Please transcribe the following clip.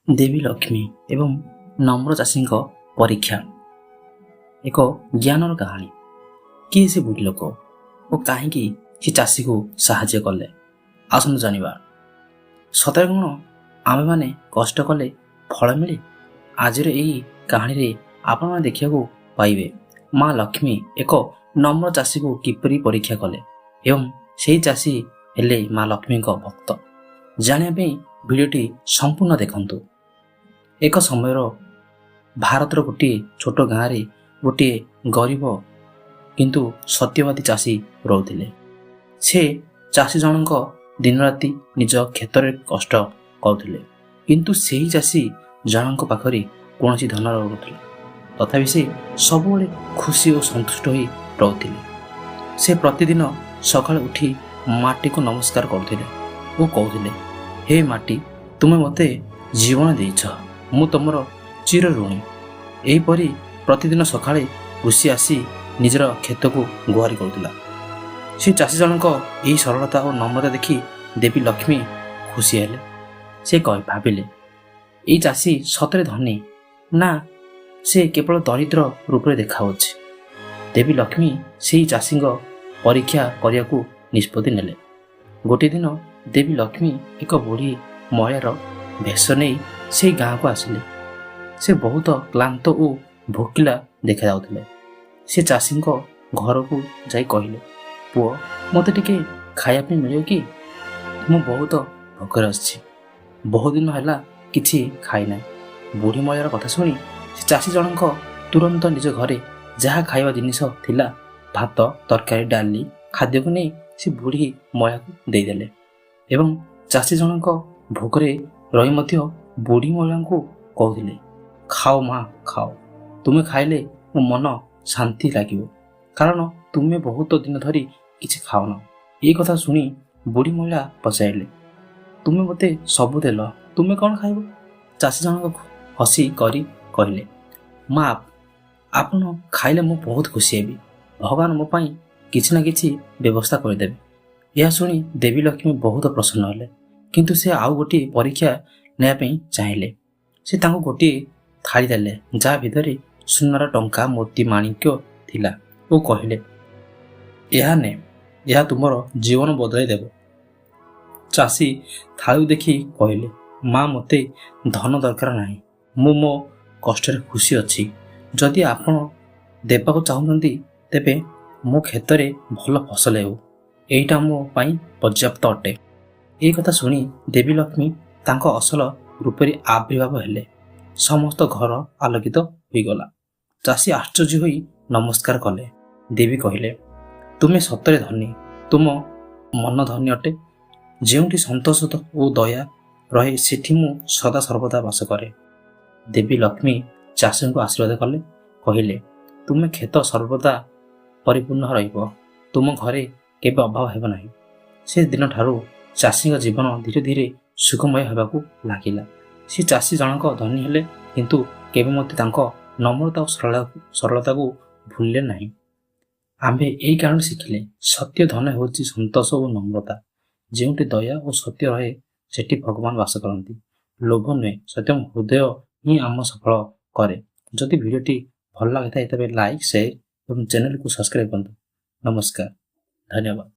ଦେବୀ ଲକ୍ଷ୍ମୀ ଏବଂ ନମ୍ର ଚାଷୀଙ୍କ ପରୀକ୍ଷା। ଏକ ଜ୍ଞାନର କାହାଣୀ। କିଏ ସେ ବୁଢ଼ୀ ଲୋକ ଓ କାହିଁକି ସେ ଚାଷୀକୁ ସାହାଯ୍ୟ କଲେ, ଆସନ୍ତୁ ଜାଣିବା। ସତରେ କ'ଣ ଆମେମାନେ କଷ୍ଟ କଲେ ଫଳ ମିଳେ? ଆଜିର ଏହି କାହାଣୀରେ ଆପଣମାନେ ଦେଖିବାକୁ ପାଇବେ ମା ଲକ୍ଷ୍ମୀ ଏକ ନମ୍ର ଚାଷୀକୁ କିପରି ପରୀକ୍ଷା କଲେ ଏବଂ ସେହି ଚାଷୀ ହେଲେ ମା ଲକ୍ଷ୍ମୀଙ୍କ ଭକ୍ତ। ଜାଣିବା ପାଇଁ ଭିଡ଼ିଓଟି ସମ୍ପୂର୍ଣ୍ଣ ଦେଖନ୍ତୁ। ଏକ ସମୟର ଭାରତର ଗୋଟିଏ ଛୋଟ ଗାଁରେ ଗୋଟିଏ ଗରିବ କିନ୍ତୁ ସତ୍ୟବାଦୀ ଚାଷୀ ରହୁଥିଲେ। ସେ ଚାଷୀ ଜଣଙ୍କ ଦିନରାତି ନିଜ କ୍ଷେତରେ କଷ୍ଟ କରୁଥିଲେ, କିନ୍ତୁ ସେହି ଚାଷୀ ଜଣଙ୍କ ପାଖରେ କୌଣସି ଧନ ରହୁନଥିଲା। ତଥାପି ସେ ସବୁବେଳେ ଖୁସି ଓ ସନ୍ତୁଷ୍ଟ ହୋଇ ରହୁଥିଲେ। ସେ ପ୍ରତିଦିନ ସକାଳେ ଉଠି ମାଟିକୁ ନମସ୍କାର କରୁଥିଲେ ଓ କହୁଥିଲେ, ହେ ମାଟି, ତୁମେ ମୋତେ ଜୀବନ ଦେଇଛ, ମୁଁ ତୁମର ଚିର ଋଣୀ। ଏହିପରି ପ୍ରତିଦିନ ସକାଳେ ଋଷି ଆସି ନିଜର କ୍ଷେତକୁ ଗୁହାରି କରୁଥିଲା। ସେ ଚାଷୀ ଜଣଙ୍କ ଏହି ସରଳତା ଓ ନମ୍ରତା ଦେଖି ଦେବୀ ଲକ୍ଷ୍ମୀ ଖୁସି ହେଲେ। ସେ ଭାବିଲେ, ଏଇ ଚାଷୀ ସତରେ ଧନୀ ନା ସେ କେବଳ ଦରିଦ୍ର ରୂପରେ ଦେଖାଯାଉଛି। ଦେବୀ ଲକ୍ଷ୍ମୀ ସେହି ଚାଷୀଙ୍କ ପରୀକ୍ଷା କରିବାକୁ ନିଷ୍ପତ୍ତି ନେଲେ। ଗୋଟିଏ ଦିନ ଦେବୀ ଲକ୍ଷ୍ମୀ ଏକ ବୁଢ଼ୀ ମହିଳାର ବେଶ ନେଇ ସେହି ଗାଁକୁ ଆସିଲେ। ସେ ବହୁତ କ୍ଳାନ୍ତ ଓ ଭୋକିଲା ଦେଖାଯାଉଥିଲେ। ସେ ଚାଷୀଙ୍କ ଘରକୁ ଯାଇ କହିଲେ, ପୁଅ, ମୋତେ ଟିକେ ଖାଇବା ପାଇଁ ମିଳିବ କି? ମୁଁ ବହୁତ ଭୋକରେ ଆସିଛି, ବହୁତ ଦିନ ହେଲା କିଛି ଖାଇନାହିଁ। ବୁଢ଼ୀ ମହିଳାର କଥା ଶୁଣି ସେ ଚାଷୀ ଜଣଙ୍କ ତୁରନ୍ତ ନିଜ ଘରେ ଯାହା ଖାଇବା ଜିନିଷ ଥିଲା, ଭାତ, ତରକାରୀ, ଡାଲି ଖାଦ୍ୟକୁ ନେଇ ସେ ବୁଢ଼ୀ ମହିଳାକୁ ଦେଇଦେଲେ ଏବଂ ଚାଷୀ ଜଣଙ୍କ ଭୋକରେ ରହି ମଧ୍ୟ ବୁଢ଼ୀ ମହିଳାଙ୍କୁ କହୁଥିଲେ, ଖାଅ ମା, ଖାଅ। ତୁମେ ଖାଇଲେ ମୋ ମନ ଶାନ୍ତି ଲାଗିବ, କାରଣ ତୁମେ ବହୁତ ଦିନ ଧରି କିଛି ଖାଉନ। ଏହି କଥା ଶୁଣି ବୁଢ଼ୀ ମହିଳା ପଚାରିଲେ, ତୁମେ ମୋତେ ସବୁ ଦେଲ, ତୁମେ କ'ଣ ଖାଇବ? ଚାଷୀ ଜଣକ ହସି କରି କହିଲେ, ମା, ଆପଣ ଖାଇଲେ ମୁଁ ବହୁତ ଖୁସି ହେବି। ଭଗବାନ ମୋ ପାଇଁ କିଛି ନା କିଛି ବ୍ୟବସ୍ଥା କରିଦେବେ। ଏହା ଶୁଣି ଦେବୀ ଲକ୍ଷ୍ମୀ ବହୁତ ପ୍ରସନ୍ନ ହେଲେ, କିନ୍ତୁ ସେ ଆଉ ଗୋଟିଏ ପରୀକ୍ଷା ନେବା ପାଇଁ ଚାହିଁଲେ। ସେ ତାଙ୍କୁ ଗୋଟିଏ ଥାଳି ଦେଲେ, ଯାହା ଭିତରେ ସୁନାର ଟଙ୍କା, ମୋତି, ମାଣିକ୍ୟ ଥିଲା ଓ କହିଲେ, ଏହା ନେ, ଏହା ତୁମର ଜୀବନ ବଦଳାଇ ଦେବ। ଚାଷୀ ଥାଳିକୁ ଦେଖି କହିଲେ, ମା, ମୋତେ ଧନ ଦରକାର ନାହିଁ, ମୁଁ ମୋ କଷ୍ଟରେ ଖୁସି ଅଛି। ଯଦି ଆପଣ ଦେବାକୁ ଚାହୁଁଛନ୍ତି ତେବେ ମୋ କ୍ଷେତରେ ଭଲ ଫସଲ ହେଉ, ଏଇଟା ମୋ ପାଇଁ ପର୍ଯ୍ୟାପ୍ତ ଅଟେ। ଏହି କଥା ଶୁଣି ଦେବୀ ଲକ୍ଷ୍ମୀ ତାଙ୍କ ଅସଲ ରୂପରେ ଆବିର୍ଭାବ ହେଲେ। ସମସ୍ତ ଘର ଆଲୋକିତ ହୋଇଗଲା। ଚାଷୀ ଆଶ୍ଚର୍ଯ୍ୟ ହୋଇ ନମସ୍କାର କଲେ। ଦେବୀ କହିଲେ, ତୁମେ ସତରେ ଧନୀ, ତୁମ ମନ ଧନୀ ଅଟେ। ଯେଉଁଠି ସନ୍ତୋଷ ଓ ଦୟା ରହେ ସେଠି ମୁଁ ସଦା ସର୍ବଦା ବାସ କରେ। ଦେବୀ ଲକ୍ଷ୍ମୀ ଚାଷୀଙ୍କୁ ଆଶୀର୍ବାଦ କଲେ, କହିଲେ, ତୁମେ କ୍ଷେତ ସର୍ବଦା ପରିପୂର୍ଣ୍ଣ ରହିବ, ତୁମ ଘରେ କେବେ ଅଭାବ ହେବ ନାହିଁ। ସେ ଦିନଠାରୁ ଚାଷୀଙ୍କ ଜୀବନ ଧୀରେ ଧୀରେ ସୁଖମୟ ହେବାକୁ ଲାଗିଲା। ସେ ଚାଷୀ ଜଣକ ଧନୀ ହେଲେ, କିନ୍ତୁ କେବେ ମଧ୍ୟ ତାଙ୍କ ନମ୍ରତା ଓ ସରଳତାକୁ ଭୁଲିଲେ ନାହିଁ। ଆମ୍ଭେ ଏହି କାରଣ ଶିଖିଲେ, ସତ୍ୟ ଧନ ହେଉଛି ସନ୍ତୋଷ ଓ ନମ୍ରତା। ଯେଉଁଠି ଦୟା ଓ ସତ୍ୟ ରହେ ସେଠି ଭଗବାନ ବାସ କରନ୍ତି। ଲୋଭ ନୁହେଁ, ସତ୍ୟମ ହୃଦୟ ହିଁ ଆମ ସଫଳ କରେ। ଯଦି ଭିଡ଼ିଓଟି ଭଲ ଲାଗିଥାଏ ତେବେ ଲାଇକ୍, ସେୟାର ଏବଂ ଚ୍ୟାନେଲକୁ ସବସ୍କ୍ରାଇବ୍ କରନ୍ତୁ। ନମସ୍କାର, ଧନ୍ୟବାଦ।